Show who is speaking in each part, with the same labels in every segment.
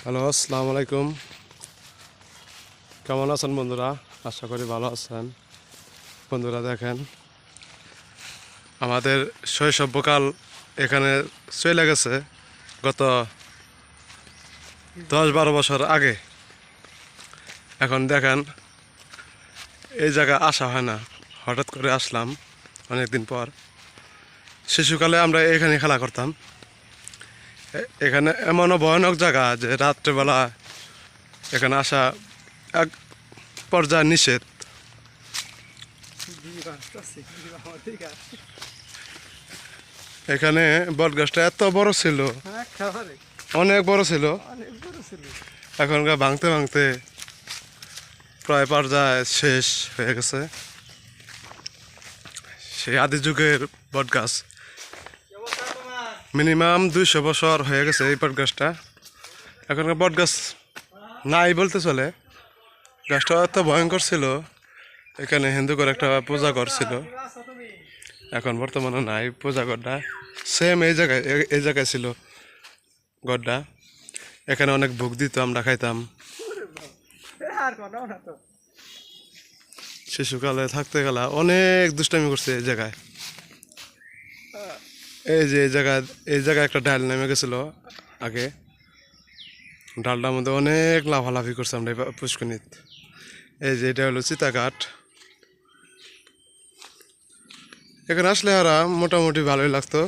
Speaker 1: Hello, আসসালামু আলাইকুম। কেমন আছেন বন্ধুরা? আশা করি ভালো আছেন। বন্ধুরা দেখেন, আমাদের শৈশবকাল এখানে চলে গেছে গত 10-12 বছর আগে। এখন দেখেন, এই জায়গায় আসা হয় না, হঠাৎ করে আসলাম অনেকদিন পর। শিশুকালে আমরা এখানে খেলা করতাম। এখানে এমনও ভয়ানক জায়গা যে রাত্রেবেলা এখানে আসা এক পর্যায়ে নিষেধ। এখানে বটগাছটা এত বড় ছিল, অনেক বড় ছিল। এখনকার ভাঙতে ভাঙতে প্রায় পর্যায়ে শেষ হয়ে গেছে। সেই আদি যুগের বটগাছ, মিনিমাম 200 বছর হয়ে গেছে এই বটগাছটা। এখনকার বটগাছ নাই বলতে চলে। গাছটা এত ভয়ঙ্কর ছিল, এখানে হিন্দু করে একটা পূজা ঘর ছিল। এখন বর্তমানে নাই পূজা ঘরটা। সেম এই জায়গায় ছিল ঘরটা। এখানে অনেক ভোগ দিত, আমরা খাইতাম। শিশুকালে থাকতে গেলা অনেক দুষ্টামি করছে এই জায়গায়। এই যে এই জায়গায় একটা ডাল নেমে গেছিল আগে। ডালটার মধ্যে অনেক লাফালাফি করছে আমরা পুষ্কনিত। এই যে এটা হলো চিতাঘাট। এখানে আসলে ওরা মোটামুটি ভালোই লাগতো,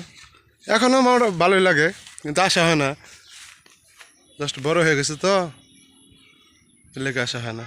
Speaker 1: এখনও আমার ভালোই লাগে, কিন্তু আসা হয় না। জাস্ট বড় হয়ে গেছে তো, লেগে আসা হয় না।